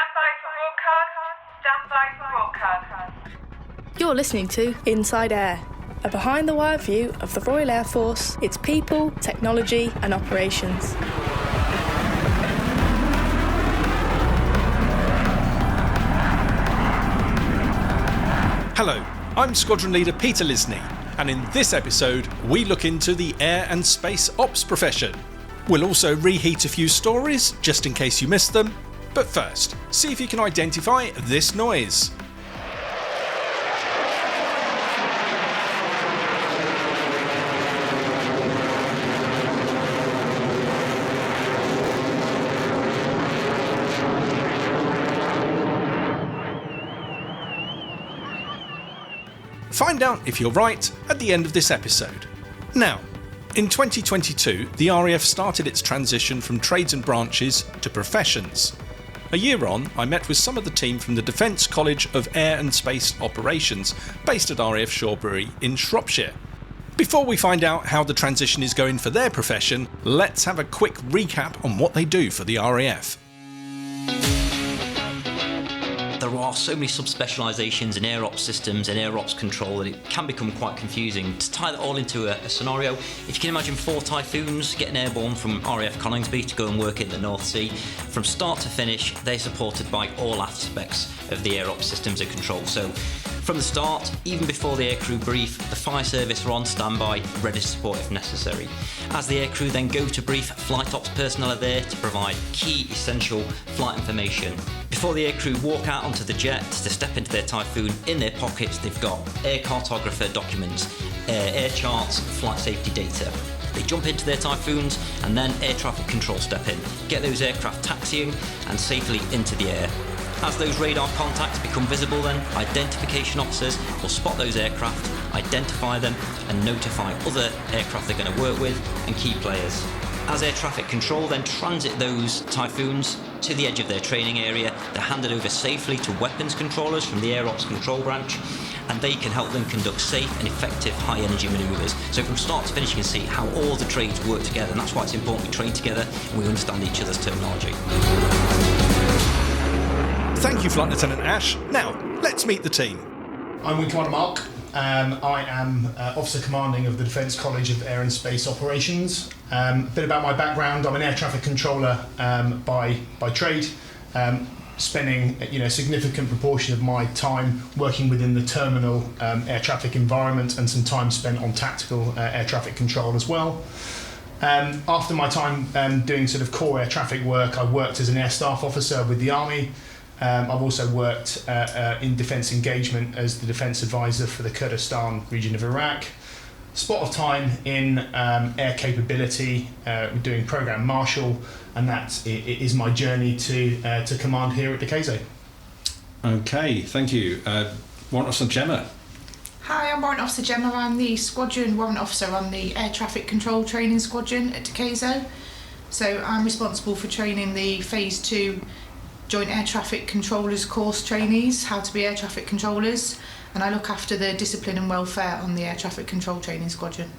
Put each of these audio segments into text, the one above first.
Stand by for broadcast. You're listening to InsideAIR, a behind-the-wire view of the Royal Air Force, its people, technology and operations. Hello, I'm Squadron Leader Peter Lisney, and in this episode we look into the air and space ops profession. We'll also reheat a few stories, just in case you missed them, but first, see if you can identify this noise. Find out if you're right at the end of this episode. Now, in 2022, the RAF started its transition from trades and branches to professions. A year on, I met with some of the team from the Defence College of Air and Space Operations, based at RAF Shawbury in Shropshire. Before we find out how the transition is going for their profession, let's have a quick recap on what they do for the RAF. There are so many subspecialisations in air ops systems and air ops control that it can become quite confusing. To tie that all into a scenario, if you can imagine 4 Typhoons getting airborne from RAF Coningsby to go and work in the North Sea, from start to finish they're supported by all aspects of the air ops systems and control. So from the start, even before the aircrew brief, the fire service are on standby, ready to support if necessary. As the aircrew then go to brief, flight ops personnel are there to provide key essential flight information. Before the aircrew walk out onto the jet to step into their Typhoon, in their pockets they've got air cartographer documents, air charts, flight safety data. They jump into their Typhoons and then air traffic control step in, get those aircraft taxiing and safely into the air. As those radar contacts become visible then, identification officers will spot those aircraft, identify them and notify other aircraft they're going to work with and key players. As air traffic control then transit those Typhoons to the edge of their training area, they're handed over safely to weapons controllers from the Air Ops Control Branch, and they can help them conduct safe and effective high energy manoeuvres. So from start to finish you can see how all the trades work together, and that's why it's important we train together and we understand each other's terminology. Thank you, Flight Lieutenant Ash. Now, let's meet the team. I'm Wing Commander Mark. I am Officer Commanding of the Defence College of Air and Space Operations. A bit about my background: I'm an air traffic controller by trade, spending a significant proportion of my time working within the terminal air traffic environment and some time spent on tactical air traffic control as well. After my time doing sort of core air traffic work, I worked as an air staff officer with the Army. I've also worked in defence engagement as the defence advisor for the Kurdistan region of Iraq. Spot of time in air capability, doing Programme Marshal, and that is my journey to command here at the KZO. Okay, thank you. Warrant Officer Gemma. Hi, I'm Warrant Officer Gemma. I'm the Squadron Warrant Officer on the Air Traffic Control Training Squadron at KZO. So I'm responsible for training the Phase 2 Joint Air Traffic Controllers course trainees, how to be air traffic controllers, and I look after the discipline and welfare on the Air Traffic Control Training Squadron.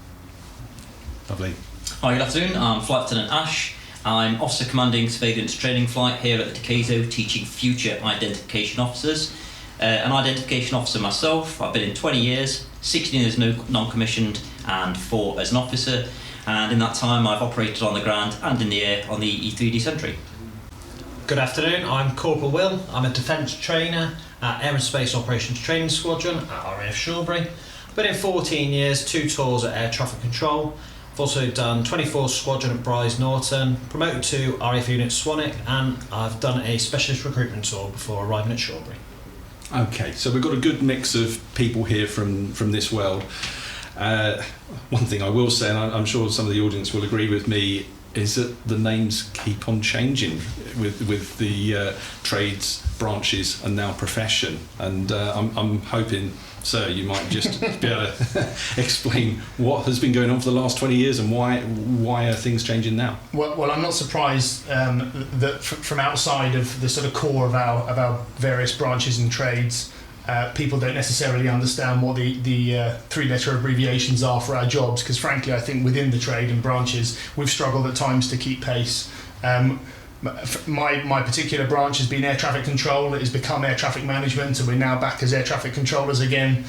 Lovely. Hi, good afternoon. I'm Flight Lieutenant Ash. I'm Officer Commanding Surveillance Training Flight here at the KZO, teaching future identification officers. An identification officer myself. I've been in 20 years, 16 as non-commissioned and 4 as an officer, and in that time I've operated on the ground and in the air on the E3D Sentry. Good afternoon, I'm Corporal Will. I'm a defence trainer at Air and Space Operations Training Squadron at RAF Shawbury. I've been in 14 years, 2 tours at Air Traffic Control. I've also done 24 Squadron at Bryce Norton, promoted to RAF Unit Swanwick, and I've done a specialist recruitment tour before arriving at Shawbury. Okay, so we've got a good mix of people here from this world. One thing I will say, and I'm sure some of the audience will agree with me, is that the names keep on changing with the trades, branches and now profession, and I'm hoping, sir, you might just be able to explain what has been going on for the last 20 years and why are things changing now? Well, I'm not surprised that from outside of the sort of core of our various branches and trades, people don't necessarily understand what the 3-letter abbreviations are for our jobs, because frankly I think within the trade and branches we've struggled at times to keep pace. my particular branch has been air traffic control. It has become air traffic management, and we're now back as air traffic controllers again.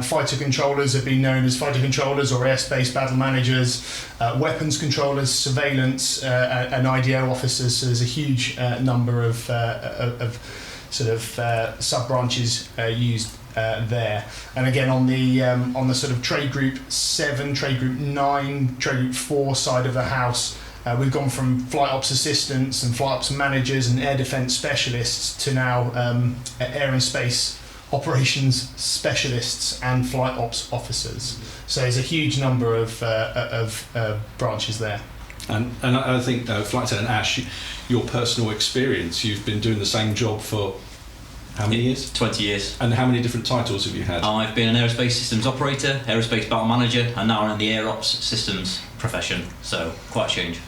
Fighter controllers have been known as fighter controllers or airspace battle managers, weapons controllers, surveillance, and IDO officers. So there's a huge number of sort of sub-branches used there. And again, on the sort of trade group 7, trade group 9, trade group 4 side of the house, we've gone from flight ops assistants and flight ops managers and air defence specialists to now air and space operations specialists and flight ops officers. So there's a huge number of branches there. And I think, Flight Attendant Ash, your personal experience, you've been doing the same job for how many years? 20 years. And how many different titles have you had? I've been an aerospace systems operator, aerospace battle manager, and now I'm in the air ops systems profession, so quite a change.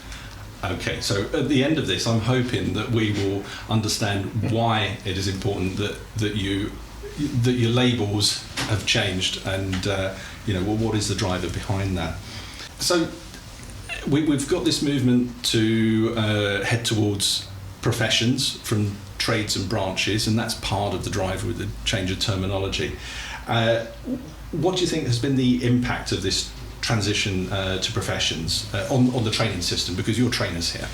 Okay, so at the end of this, I'm hoping that we will understand why it is important that your labels have changed, and what is the driver behind that. So we've got this movement to head towards professions from trades and branches, and that's part of the driver with the change of terminology. What do you think has been the impact of this transition to professions on the training system, because you're trainers here?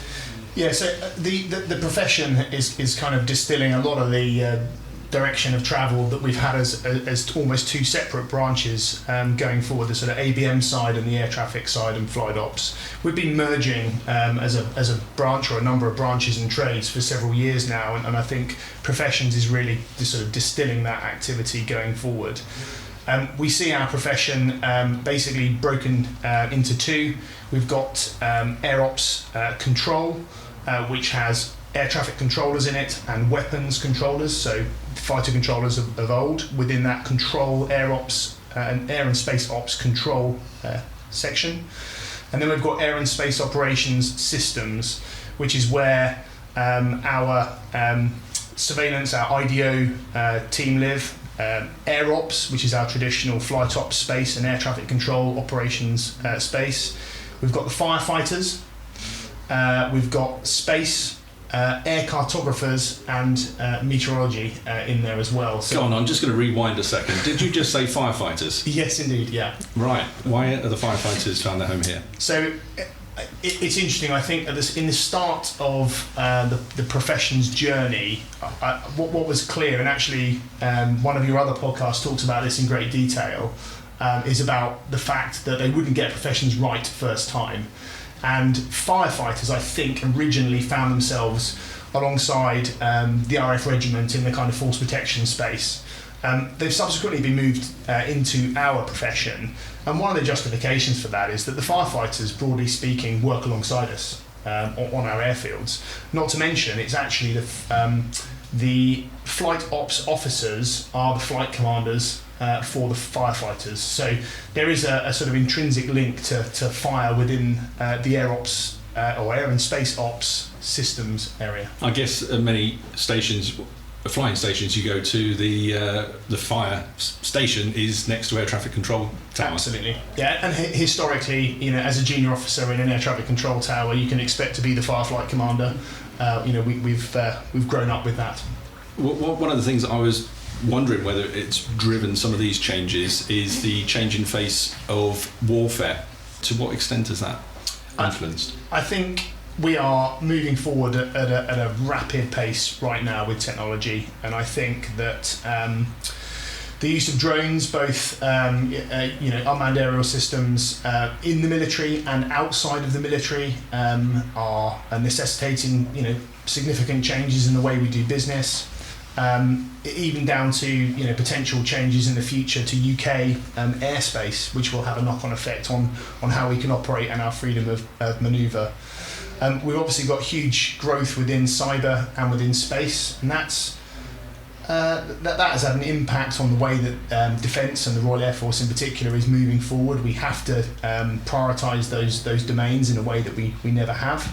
Yeah, so the profession is kind of distilling a lot of the direction of travel that we've had as almost two separate branches going forward, the sort of ABM side and the air traffic side and flight ops. We've been merging as a branch or a number of branches and trades for several years now, and I think professions is really sort of distilling that activity going forward. We see our profession basically broken into two. We've got air ops control, which has air traffic controllers in it and weapons controllers, so fighter controllers of old. Within that control air ops and air and space ops control section. And then we've got air and space operations systems, which is where our surveillance, our IDO team live. Air ops, which is our traditional flight ops space and air traffic control operations space. We've got the firefighters, we've got space, air cartographers and meteorology in there as well. So, Go on, I'm just going to rewind a second. Did you just say firefighters? Yes, indeed, yeah. Right. Why are the firefighters found their home here? So it's interesting. I think in the start of the profession's journey, what was clear, and actually one of your other podcasts talks about this in great detail, is about the fact that they wouldn't get professions right first time. And firefighters, I think, originally found themselves alongside the RF regiment in the kind of force protection space. They've subsequently been moved into our profession, and one of the justifications for that is that the firefighters, broadly speaking, work alongside us on our airfields. Not to mention, it's actually the flight ops officers are the flight commanders for the firefighters. So there is a sort of intrinsic link to fire within the air ops or air and space ops systems area. I guess many stations, flying stations you go to, the fire station is next to air traffic control tower. Absolutely, yeah. And historically, as a junior officer in an air traffic control tower, you can expect to be the fire flight commander. We've grown up with that. One of the things I was wondering whether it's driven some of these changes is the change in face of warfare. To what extent has that influenced? I think we are moving forward at a rapid pace right now with technology, and I think that the use of drones, both unmanned aerial systems in the military and outside of the military, are necessitating significant changes in the way we do business. Even down to potential changes in the future to UK airspace, which will have a knock-on effect on how we can operate and our freedom of manoeuvre. We've obviously got huge growth within cyber and within space, and that has had an impact on the way that Defence and the Royal Air Force in particular is moving forward. We have to prioritise those domains in a way that we never have.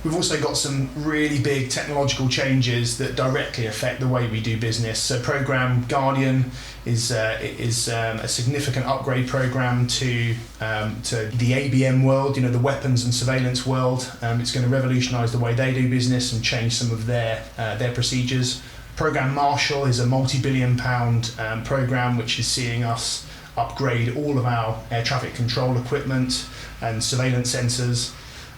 We've also got some really big technological changes that directly affect the way we do business. So Program Guardian is a significant upgrade program to the ABM world, the weapons and surveillance world. It's going to revolutionise the way they do business and change some of their procedures. Program Marshall is a multi-billion-pound program which is seeing us upgrade all of our air traffic control equipment and surveillance sensors.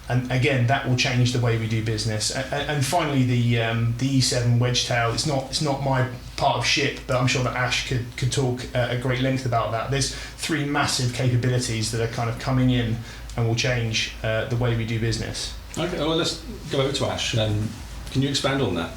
And again, that will change the way we do business. And finally, the E7 Wedgetail. It's not my part of ship, but I'm sure that Ash could talk at great length about that. There's 3 massive capabilities that are kind of coming in and will change the way we do business. Okay, well, let's go over to Ash. Can you expand on that?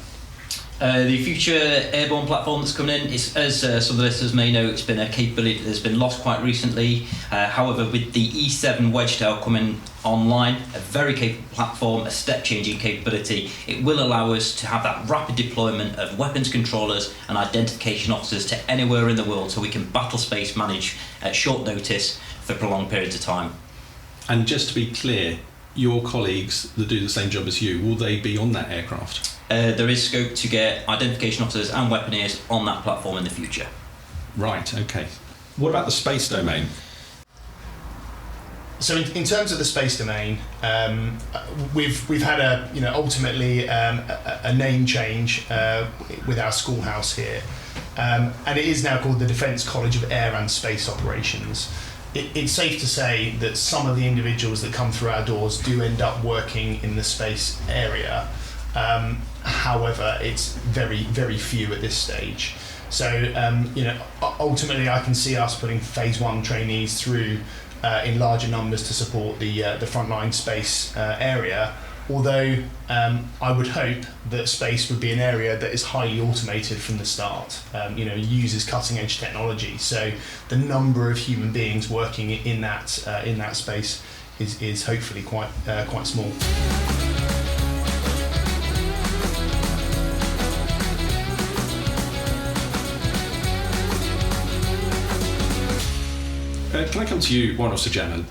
The future airborne platform that's coming in, is, as some of the listeners may know, it's been a capability that's been lost quite recently. However, with the E7 Wedgetail coming online, a very capable platform, a step-changing capability, it will allow us to have that rapid deployment of weapons controllers and identification officers to anywhere in the world, so we can battle space manage at short notice for prolonged periods of time. And just to be clear, your colleagues that do the same job as you, will they be on that aircraft? There is scope to get identification officers and weaponeers on that platform in the future. Right, okay. What about the space domain? So in terms of the space domain, we've had ultimately a name change with our schoolhouse here, and it is now called the Defence College of Air and Space Operations. It's safe to say that some of the individuals that come through our doors do end up working in the space area. However, it's very, very few at this stage. So, ultimately, I can see us putting Phase 1 trainees through in larger numbers to support the frontline space area. Although I would hope that space would be an area that is highly automated from the start. Uses cutting-edge technology. So the number of human beings working in that space is hopefully quite small. Can I come to you, Warrant Officer Gemma?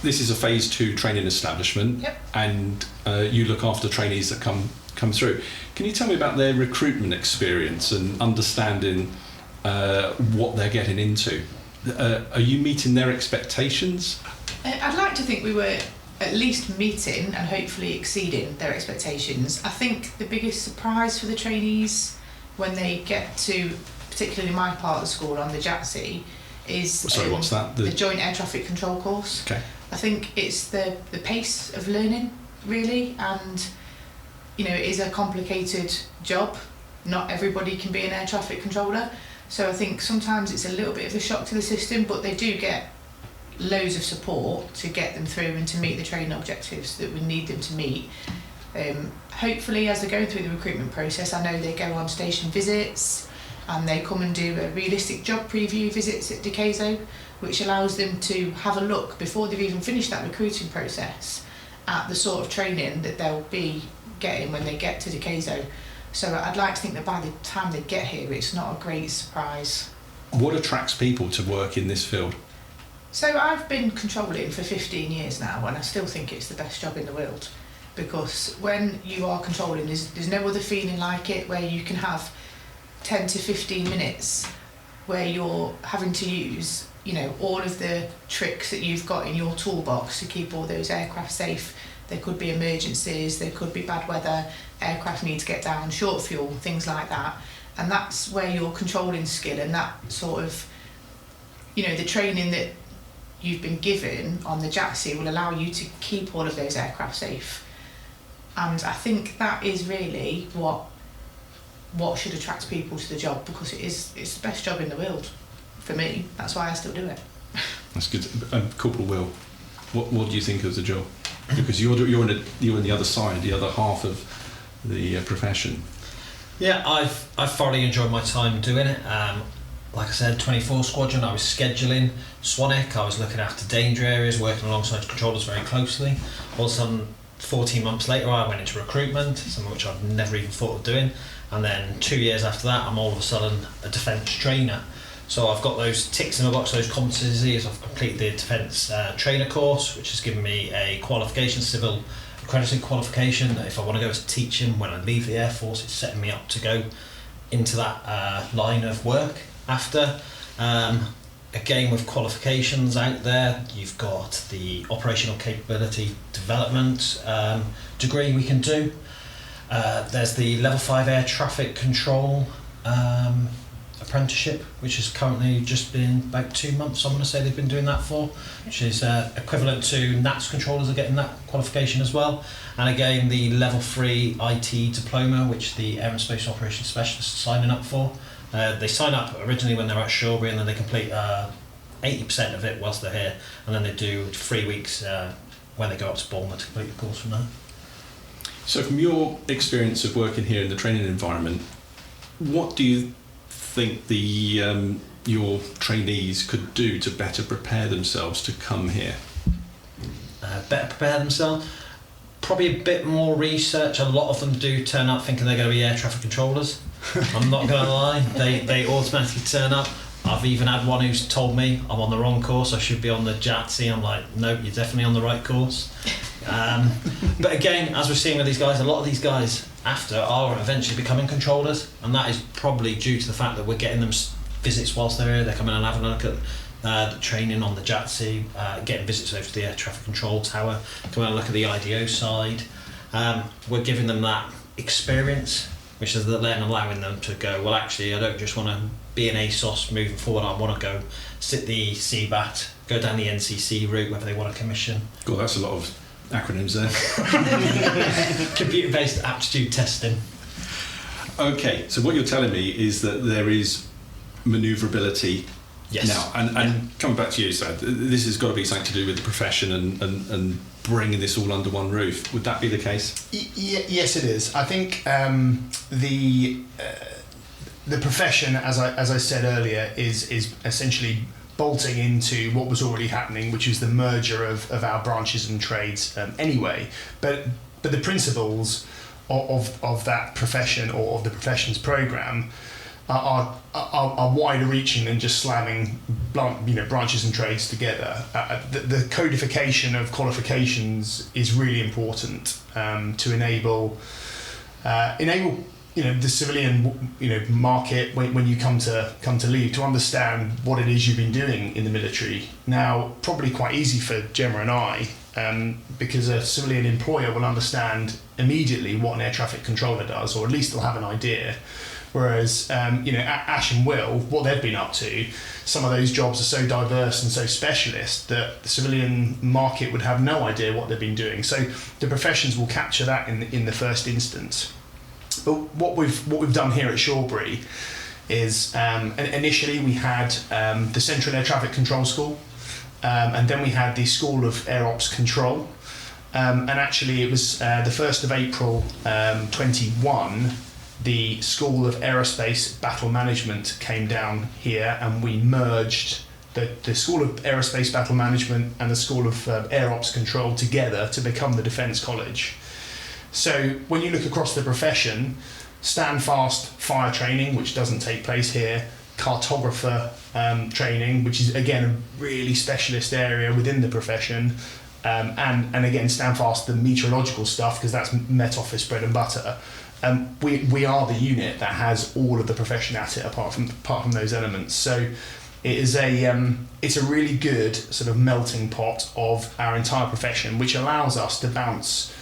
This is a Phase 2 training establishment, Yep. and you look after trainees that come through. Can you tell me about their recruitment experience and understanding what they're getting into? Are you meeting their expectations? I'd like to think we were at least meeting and hopefully exceeding their expectations. I think the biggest surprise for the trainees when they get to, particularly my part of the school on the JATC, is Sorry, what's that? The Joint Air Traffic Control course. Okay. I think it's the pace of learning, really, and it is a complicated job. Not everybody can be an air traffic controller, so I think sometimes it's a little bit of a shock to the system, but they do get loads of support to get them through and to meet the training objectives that we need them to meet. Hopefully, as they're going through the recruitment process, I know they go on station visits and they come and do a realistic job preview visits at Decazo, which allows them to have a look before they've even finished that recruiting process at the sort of training that they'll be getting when they get to Decazo. So I'd like to think that by the time they get here, it's not a great surprise. What attracts people to work in this field? So I've been controlling for 15 years now, and I still think it's the best job in the world, because when you are controlling, there's no other feeling like it, where you can have 10 to 15 minutes where you're having to use all of the tricks that you've got in your toolbox to keep all those aircraft safe. There could be emergencies, there could be bad weather, aircraft need to get down, short fuel, things like that. And that's where your controlling skill and that sort of, the training that you've been given on the JATC will allow you to keep all of those aircraft safe. And I think that is really what should attract people to the job, because it's the best job in the world for me. That's why I still do it. That's good. Corporal Will, what do you think of the job? Because you're on the other side, the other half of the profession. Yeah, I've thoroughly enjoyed my time doing it. Like I said, 24 Squadron, I was scheduling. Swanwick, I was looking after danger areas, working alongside controllers very closely. All of a sudden, 14 months later, I went into recruitment, something which I've never even thought of doing. And then 2 years after that, I'm all of a sudden a defence trainer. So I've got those ticks in the box, those competencies. I've completed the defence trainer course, which has given me a qualification civil accredited qualification that if I want to go to teaching when I leave the Air Force, it's setting me up to go into that line of work after. Again, with qualifications out there, you've got the operational capability development degree we can do. There's the level 5 air traffic control apprenticeship, which has currently just been about 2 months, I want to say they've been doing that for, which is equivalent to NATS controllers are getting that qualification as well. And again, the level 3 IT diploma, which the Air and Space Operations Specialists are signing up for. They sign up originally when they're at Shawbury, and then they complete 80% of it whilst they're here, and then they do 3 weeks when they go up to Bournemouth to complete the course from there. So from your experience of working here in the training environment, what do you think your trainees could do to better prepare themselves to come here? Better prepare themselves? Probably a bit more research. A lot of them do turn up thinking they're going to be air traffic controllers. I'm not going to lie, they automatically turn up. I've even had one who's told me I'm on the wrong course, I should be on the JATC. I'm like, no, you're definitely on the right course. But again, as we're seeing with these guys, a lot of these guys after are eventually becoming controllers, and that is probably due to the fact that we're getting them visits whilst they're here. They're coming and having a look at the training on the JATC, getting visits over to the air traffic control tower, coming and look at the IDO side. We're giving them that experience, which is then allowing them to go, well, actually, I don't just want to be an ASOS moving forward, I want to go sit the CBAT, go down the NCC route, whether they want a commission. God, that's a lot of acronyms there. Computer-based aptitude testing. Okay, so what you're telling me is that there is manoeuvrability. Yes. Now, and coming back to you, so this has got to be something to do with the profession and bringing this all under one roof. Would that be the case? Yes, it is. I think the profession, as I said earlier, is essentially bolting into what was already happening, which is the merger of our branches and trades anyway. But the principles of that profession or of the professions programme are wider reaching than just slamming branches and trades together. The codification of qualifications is really important to enable the civilian market when you come to leave, to understand what it is you've been doing in the military. Now, probably quite easy for Gemma and I, because a civilian employer will understand immediately what an air traffic controller does, or at least they'll have an idea. Whereas, Ash and Will, what they've been up to, some of those jobs are so diverse and so specialist that the civilian market would have no idea what they've been doing. So the professions will capture that in the first instance. But what we've done here at Shawbury is initially we had the Central Air Traffic Control School, and then we had the School of Air Ops Control, and actually it was the 1st of April 21. The School of Aerospace Battle Management came down here, and we merged the School of Aerospace Battle Management and the School of Air Ops Control together to become the Defence College. So when you look across the profession, stand fast fire training, which doesn't take place here, cartographer training, which is again a really specialist area within the profession, and again stand fast the meteorological stuff, because that's Met Office bread and butter. We are the unit that has all of the profession at it, apart from those elements. So it is it's a really good sort of melting pot of our entire profession, which allows us to bounce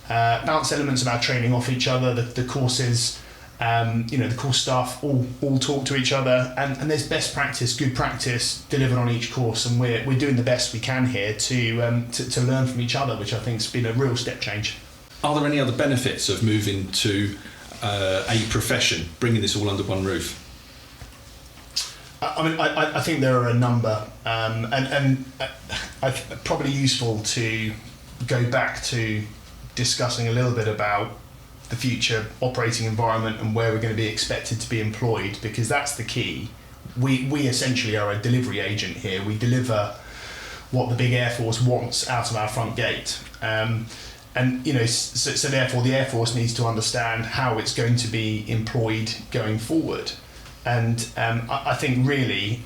elements of our training off each other. The courses, the course staff all talk to each other, and there's best practice, good practice delivered on each course, and we're doing the best we can here to learn from each other, which I think has been a real step change. Are there any other benefits of moving to a profession, bringing this all under one roof? I think there are a number, and probably useful to go back to discussing a little bit about the future operating environment and where we're going to be expected to be employed, because that's the key. We essentially are a delivery agent here. We deliver what the big Air Force wants out of our front gate. So therefore the Air Force needs to understand how it's going to be employed going forward. And I think really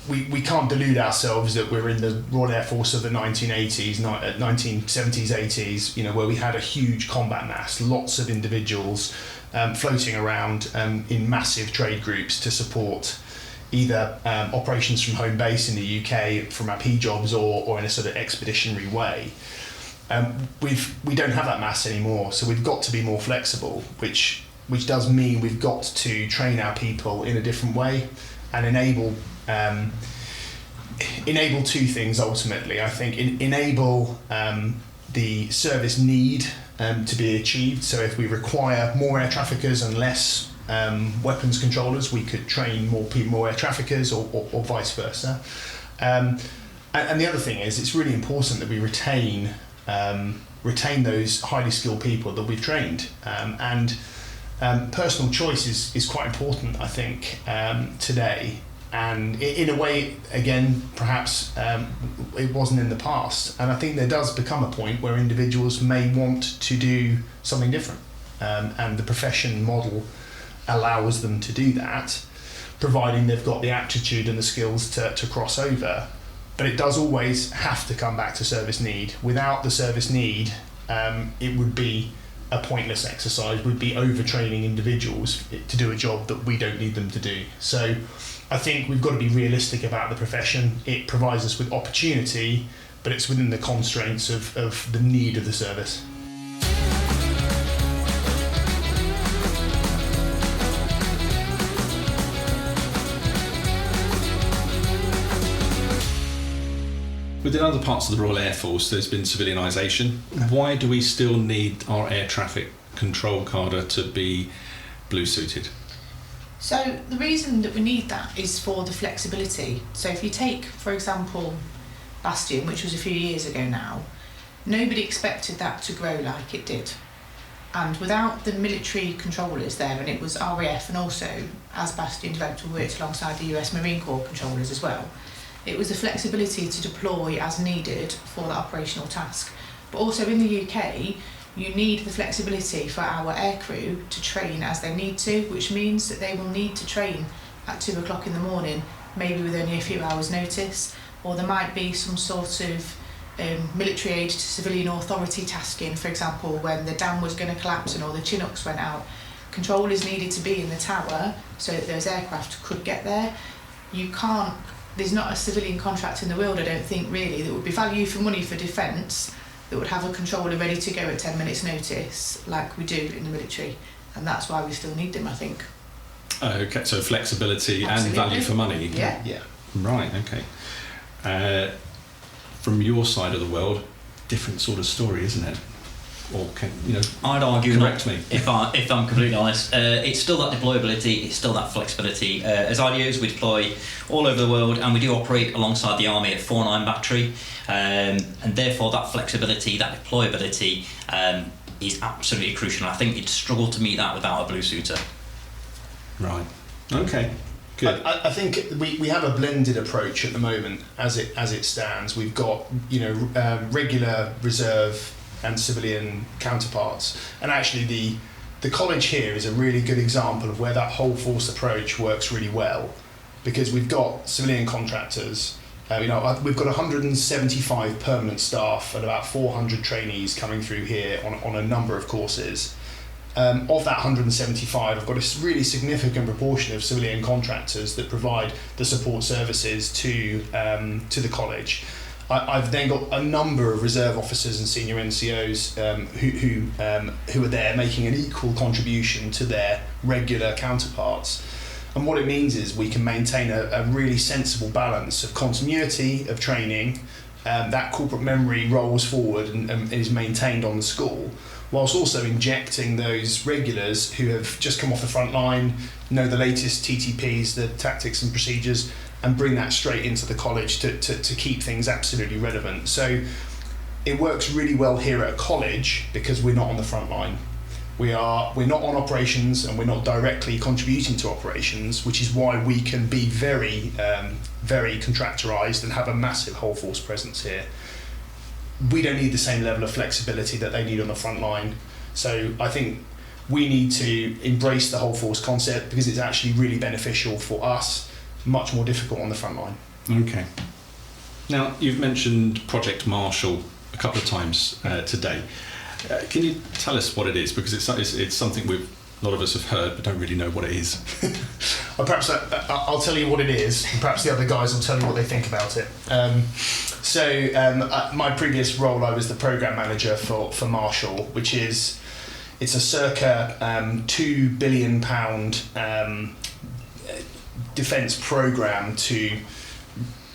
we can't delude ourselves that we're in the Royal Air Force of the 1980s, 1970s, 80s, where we had a huge combat mass, lots of individuals floating around in massive trade groups to support either operations from home base in the UK from our P jobs or in a sort of expeditionary way. We don't have that mass anymore, so we've got to be more flexible, which does mean we've got to train our people in a different way and enable two things ultimately. I think enable the service need to be achieved. So if we require more air traffickers and less weapons controllers, we could train more air traffickers or vice versa. And the other thing is, it's really important that we retain those highly skilled people that we've trained. And personal choice is quite important, I think, today. And in a way, again, perhaps it wasn't in the past. And I think there does become a point where individuals may want to do something different. And the profession model allows them to do that, providing they've got the aptitude and the skills to cross over. But it does always have to come back to service need. Without the service need, it would be a pointless exercise. We'd be overtraining individuals to do a job that we don't need them to do. So I think we've got to be realistic about the profession. It provides us with opportunity, but it's within the constraints of the need of the service. Within other parts of the Royal Air Force, there's been civilianisation. Why do we still need our air traffic control cadre to be blue-suited? So the reason that we need that is for the flexibility. So if you take, for example, Bastion, which was a few years ago now, nobody expected that to grow like it did. And without the military controllers there, and it was RAF and also, as Bastion developed, we worked alongside the US Marine Corps controllers as well. It was the flexibility to deploy as needed for that operational task. But also in the UK, you need the flexibility for our aircrew to train as they need to, which means that they will need to train at 2 o'clock in the morning, maybe with only a few hours notice, or there might be some sort of military aid to civilian authority tasking, for example, when the dam was going to collapse and all the Chinooks went out. Controllers needed to be in the tower so that those aircraft could get there. There's not a civilian contract in the world, I don't think, really, that would be value for money for defence that would have a controller ready to go at 10 minutes notice like we do in the military, and that's why we still need them, I think. Okay, so flexibility Absolutely. and value for money. Yeah. Right, okay. From your side of the world, different sort of story, isn't it? Or I'd argue correct not, me if I'm completely honest. It's still that deployability, it's still that flexibility. As IDOs, we deploy all over the world, and we do operate alongside the Army at 4-9 battery, and therefore that flexibility, that deployability is absolutely crucial. I think you'd struggle to meet that without a blue suiter. Right. Okay. Good. I think we have a blended approach at the moment as it stands. We've got regular reserve and civilian counterparts, and actually the college here is a really good example of where that whole force approach works really well, because we've got civilian contractors. We've got 175 permanent staff and about 400 trainees coming through here on a number of courses. Of that 175, I've got a really significant proportion of civilian contractors that provide the support services to the college. I've then got a number of reserve officers and senior NCOs who are there making an equal contribution to their regular counterparts. And what it means is we can maintain a really sensible balance of continuity of training. That corporate memory rolls forward and is maintained on the school, whilst also injecting those regulars who have just come off the front line, know the latest TTPs, the tactics and procedures, and bring that straight into the college to keep things absolutely relevant. So it works really well here at a college because we're not on the front line. We're not on operations, and we're not directly contributing to operations, which is why we can be very, very contractorised and have a massive whole force presence here. We don't need the same level of flexibility that they need on the front line. So I think we need to embrace the whole force concept because it's actually really beneficial for us much more difficult on the front line. Okay. Now, you've mentioned Project Marshall a couple of times today. Can you tell us what it is? Because it's something a lot of us have heard but don't really know what it is. Well, perhaps I'll tell you what it is, and perhaps the other guys will tell you what they think about it. My previous role, I was the programme manager for Marshall, which it's a circa £2 billion defence programme to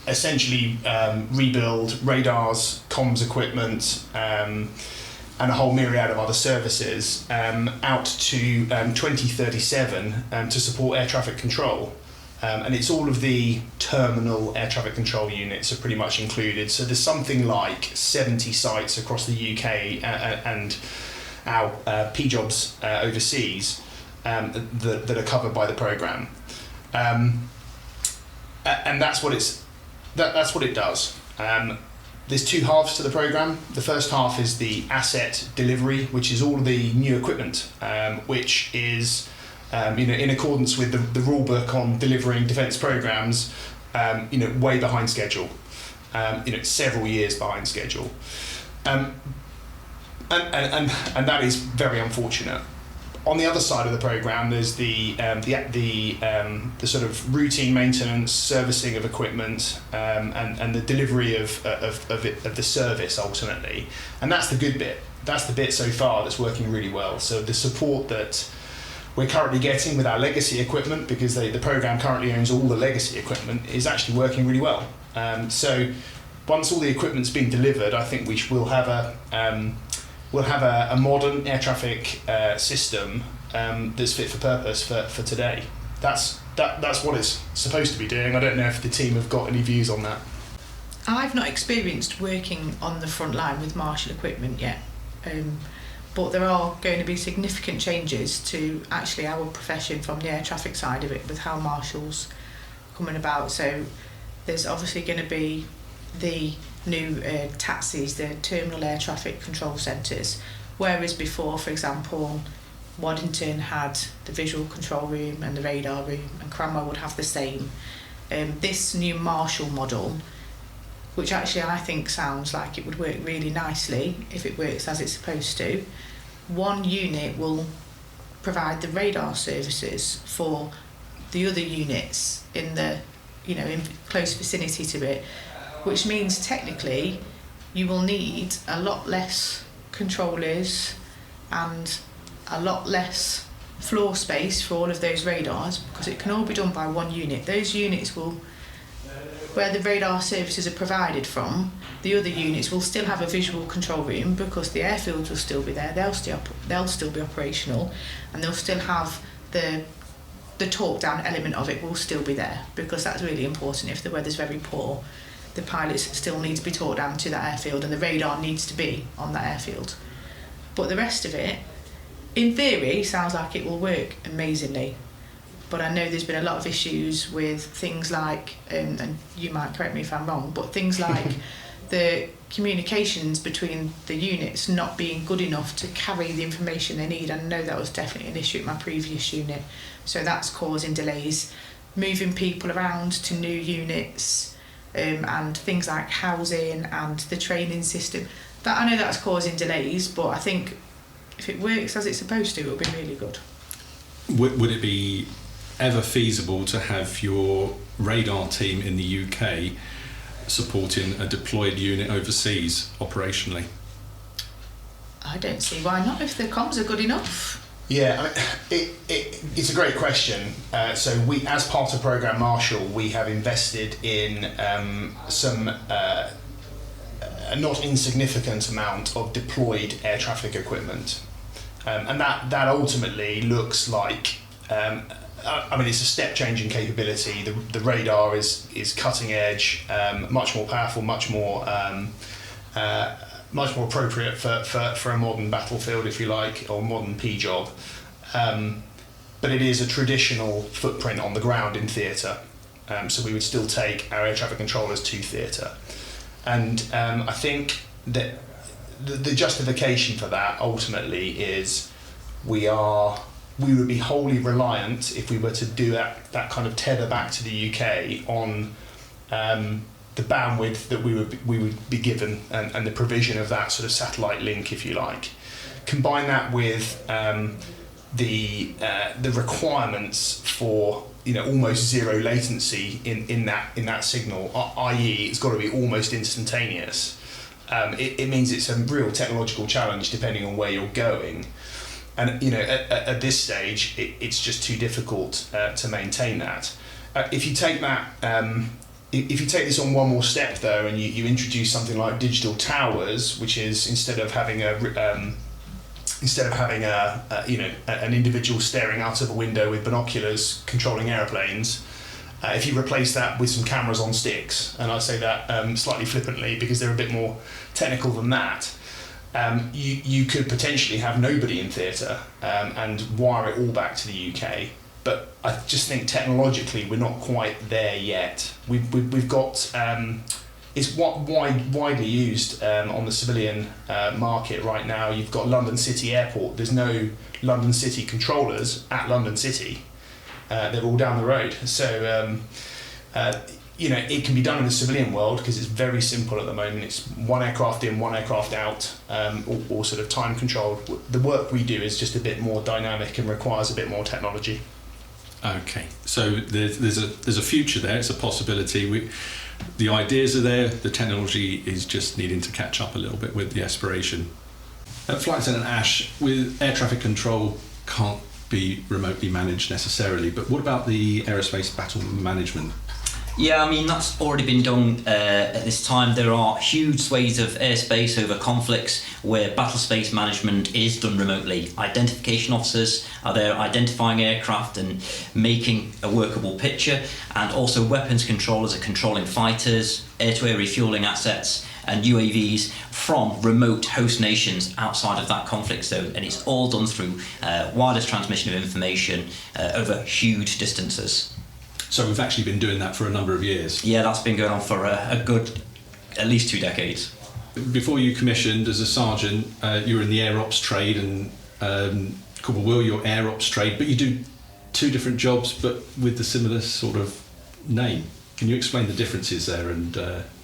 essentially rebuild radars, comms equipment, and a whole myriad of other services out to 2037 to support air traffic control. And it's all of the terminal air traffic control units are pretty much included. So there's something like 70 sites across the UK and our P-jobs overseas that are covered by the programme. And that's what that's what it does. There's two halves to the programme. The first half is the asset delivery, which is all the new equipment, which is in accordance with the rule book on delivering defence programmes, way behind schedule, several years behind schedule, and that is very unfortunate. On the other side of the programme, there's the sort of routine maintenance, servicing of equipment, and the delivery of the service ultimately, and that's the good bit. That's the bit so far that's working really well. So the support that we're currently getting with our legacy equipment, because the programme currently owns all the legacy equipment, is actually working really well. So once all the equipment's been delivered, I think we'll have a modern air traffic system that's fit for purpose for today. That's what it's supposed to be doing. I don't know if the team have got any views on that. I've not experienced working on the front line with Marshall equipment yet, but there are going to be significant changes to actually our profession from the air traffic side of it with how Marshall's coming about. So there's obviously going to be the new taxis, the terminal air traffic control centres, whereas before, for example, Waddington had the visual control room and the radar room, and Cranwell would have the same. This new Marshall model, which actually I think sounds like it would work really nicely if it works as it's supposed to. One unit will provide the radar services for the other units in the, in close vicinity to it, which means technically you will need a lot less controllers and a lot less floor space for all of those radars, because it can all be done by one unit. Those units will, where the radar services are provided from, the other units will still have a visual control room because the airfields will still be there, they'll still be operational, and they'll still have the talk down element of it will still be there, because that's really important. If the weather's very poor, the pilots still need to be talked down to that airfield, and the radar needs to be on that airfield. But the rest of it, in theory, sounds like it will work amazingly. But I know there's been a lot of issues with things like, and you might correct me if I'm wrong, but things like the communications between the units not being good enough to carry the information they need. I know that was definitely an issue at my previous unit. So that's causing delays, moving people around to new units, and things like housing and the training system. That I know that's causing delays, but I think if it works as it's supposed to, it'll be really good. Would it be ever feasible to have your radar team in the UK supporting a deployed unit overseas operationally? I don't see why not, if the comms are good enough. Yeah, it's a great question. So we, as part of Programme Marshall, we have invested in some a not insignificant amount of deployed air traffic equipment, and that ultimately looks like. It's a step change in capability. The radar is cutting edge, much more powerful, much more appropriate for a modern battlefield, if you like, or modern P job. But it is a traditional footprint on the ground in theatre. So we would still take our air traffic controllers to theatre. And I think that the justification for that ultimately is we are we would be wholly reliant if we were to do that kind of tether back to the UK on the bandwidth that we would be given and the provision of that sort of satellite link, if you like. Combine that with the requirements for almost zero latency in that signal, i.e. it's got to be almost instantaneous. It means it's a real technological challenge depending on where you're going. And at this stage, it's just too difficult to maintain that. If you take that, if you take this on one more step though, and you introduce something like digital towers, which is instead of having an individual staring out of a window with binoculars controlling aeroplanes, if you replace that with some cameras on sticks, and I say that slightly flippantly because they're a bit more technical than that. You could potentially have nobody in theatre and wire it all back to the UK, but I just think technologically we're not quite there yet. We've got it's widely used on the civilian market right now. You've got London City Airport. There's no London City controllers at London City. They're all down the road. So it can be done in the civilian world because it's very simple at the moment. It's one aircraft in, one aircraft out, or sort of time controlled. The work we do is just a bit more dynamic and requires a bit more technology. Okay, so there's a future there. It's a possibility. The ideas are there. The technology is just needing to catch up a little bit with the aspiration. At Flight Attendant Ash, with air traffic control, can't be remotely managed necessarily. But what about the aerospace battle management? Yeah, I mean, that's already been done at this time. There are huge swathes of airspace over conflicts where battle space management is done remotely. Identification officers are there identifying aircraft and making a workable picture, and also weapons controllers are controlling fighters, air-to-air refueling assets, and UAVs from remote host nations outside of that conflict zone. And it's all done through wireless transmission of information over huge distances. So we've actually been doing that for a number of years. Yeah, that's been going on for a good, at least 2 decades. Before you commissioned as a sergeant, you were in the air ops trade, and Corporal Will, your air ops trade, but you do 2 different jobs, but with the similar sort of name. Can you explain the differences there and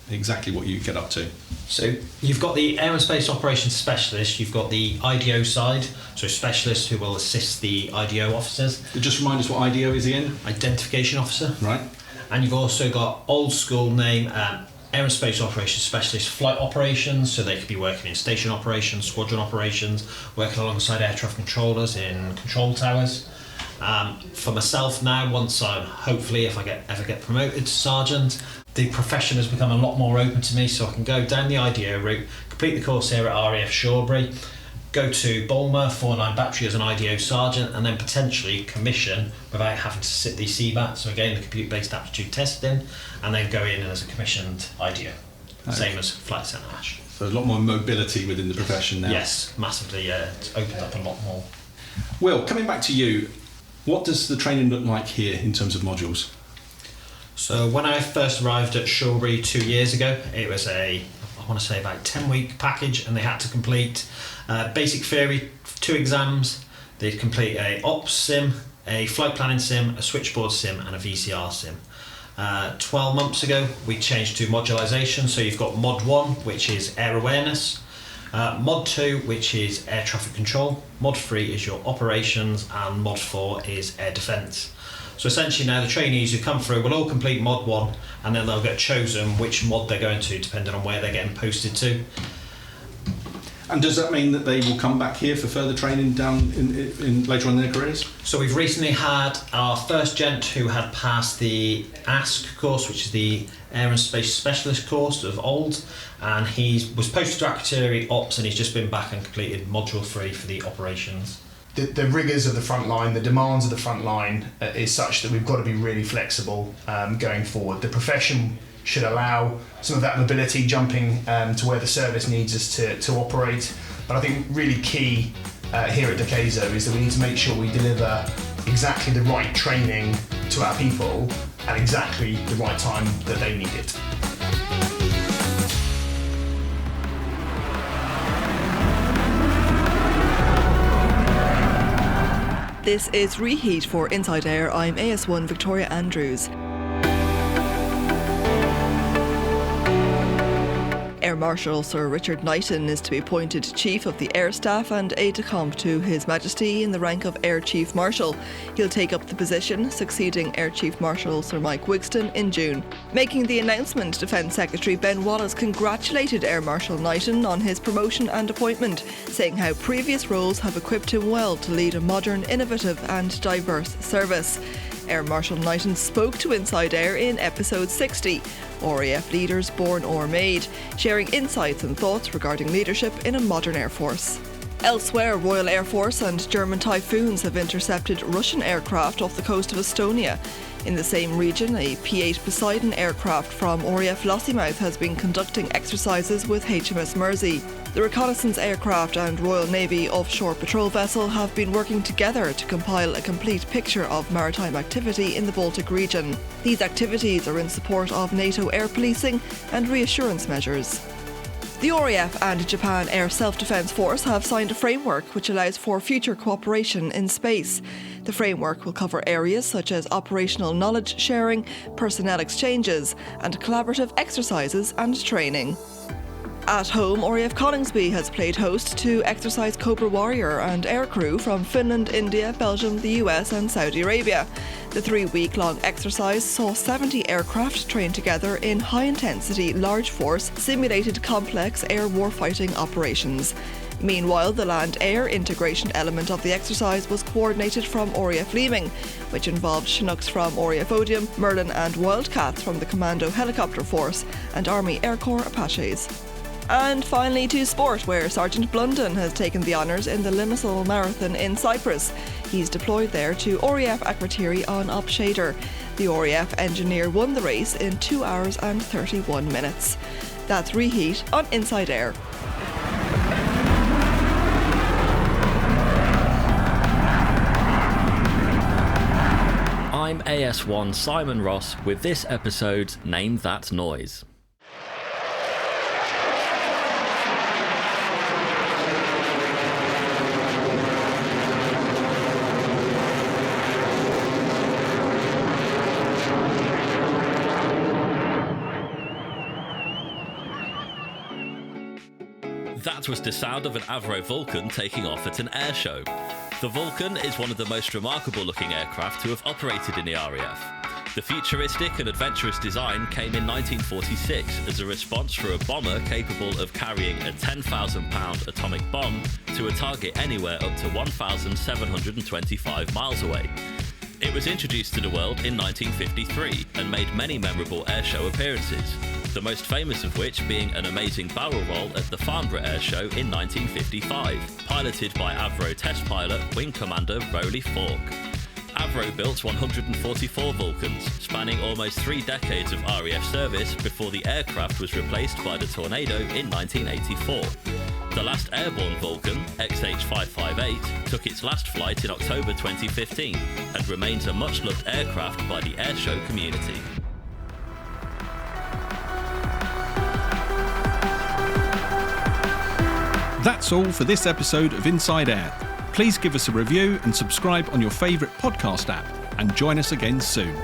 exactly what you get up to? So you've got the aerospace operations specialist, you've got the IDO side, so specialists who will assist the IDO officers. Just remind us what IDO is again? Identification officer. Right. And you've also got old school name, aerospace operations specialist, flight operations, so they could be working in station operations, squadron operations, working alongside air traffic controllers in control towers. For myself now, once hopefully if I ever get promoted to sergeant, the profession has become a lot more open to me, so I can go down the IDO route, complete the course here at RAF Shawbury, go to Bulmer 49 Battery as an IDO sergeant, and then potentially commission without having to sit the CBAT, so again the computer-based aptitude testing, and then go in as a commissioned IDO. Okay. Same as Flight Attendant Ash. So a lot more mobility within the profession now. Yes, massively. It's opened up a lot more. Will, coming back to you, what does the training look like here in terms of modules? So when I first arrived at Shawbury 2 years ago, it was I want to say about 10-week package, and they had to complete basic theory, 2 exams. They'd complete a ops sim, a flight planning sim, a switchboard sim, and a VCR sim. 12 months ago, we changed to modularisation, so you've got Mod 1, which is air awareness, Mod 2, which is air traffic control, Mod 3 is your operations, and Mod 4 is air defence. So essentially now the trainees who come through will all complete Mod 1, and then they'll get chosen which mod they're going to depending on where they're getting posted to. And does that mean that they will come back here for further training down in later on in their careers? So we've recently had our first gent who had passed the ASC course, which is the Air and Space Specialist course of old, and he was posted to Artillery Ops, and he's just been back and completed Module 3 for the operations. The rigours of the front line, the demands of the front line is such that we've got to be really flexible going forward. The profession should allow some of that mobility, jumping to where the service needs us to operate. But I think really key here at Decaiso is that we need to make sure we deliver exactly the right training to our people at exactly the right time that they need it. This is Reheat for Inside Air. I'm AS1 Victoria Andrews. Air Marshal Sir Richard Knighton is to be appointed Chief of the Air Staff and Aide-de-Camp to His Majesty in the rank of Air Chief Marshal. He'll take up the position, succeeding Air Chief Marshal Sir Mike Wigston in June. Making the announcement, Defence Secretary Ben Wallace congratulated Air Marshal Knighton on his promotion and appointment, saying how previous roles have equipped him well to lead a modern, innovative and diverse service. Air Marshal Knighton spoke to Inside Air in episode 60, RAF Leaders Born or Made, sharing insights and thoughts regarding leadership in a modern Air Force. Elsewhere, Royal Air Force and German Typhoons have intercepted Russian aircraft off the coast of Estonia. In the same region, a P-8 Poseidon aircraft from RAF Lossiemouth has been conducting exercises with HMS Mersey. The reconnaissance aircraft and Royal Navy offshore patrol vessel have been working together to compile a complete picture of maritime activity in the Baltic region. These activities are in support of NATO air policing and reassurance measures. The RAF and Japan Air Self-Defence Force have signed a framework which allows for future cooperation in space. The framework will cover areas such as operational knowledge sharing, personnel exchanges, and collaborative exercises and training. At home, RAF Coningsby has played host to Exercise Cobra Warrior and aircrew from Finland, India, Belgium, the US and Saudi Arabia. The 3-week-long exercise saw 70 aircraft train together in high-intensity, large-force, simulated complex air warfighting operations. Meanwhile, the land-air integration element of the exercise was coordinated from RAF Leeming, which involved Chinooks from RAF Odium, Merlin and Wildcats from the Commando Helicopter Force, and Army Air Corps Apaches. And finally to sport, where Sergeant Blunden has taken the honours in the Limassol Marathon in Cyprus. He's deployed there to RAF Akrotiri on Op Shader. The RAF engineer won the race in 2 hours and 31 minutes. That's Reheat on Inside Air. I'm AS1 Simon Ross with this episode's Name That Noise. That was the sound of an Avro Vulcan taking off at an air show. The Vulcan is one of the most remarkable looking aircraft to have operated in the RAF. The futuristic and adventurous design came in 1946 as a response for a bomber capable of carrying a 10,000-pound atomic bomb to a target anywhere up to 1,725 miles away. It was introduced to the world in 1953 and made many memorable airshow appearances, the most famous of which being an amazing barrel roll at the Farnborough Air Show in 1955, piloted by Avro test pilot Wing Commander Rowley Falk. Avro built 144 Vulcans, spanning almost 3 decades of RAF service before the aircraft was replaced by the Tornado in 1984. The last airborne Vulcan, XH-558, took its last flight in October 2015 and remains a much-loved aircraft by the airshow community. That's all for this episode of Inside Air. Please give us a review and subscribe on your favourite podcast app, and join us again soon.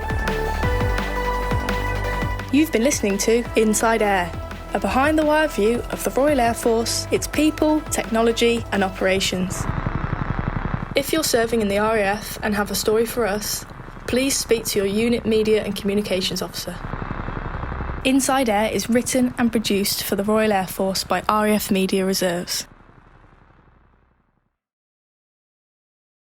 You've been listening to Inside Air, a behind-the-wire view of the Royal Air Force, its people, technology and operations. If you're serving in the RAF and have a story for us, please speak to your unit media and communications officer. Inside Air is written and produced for the Royal Air Force by RAF Media Reserves.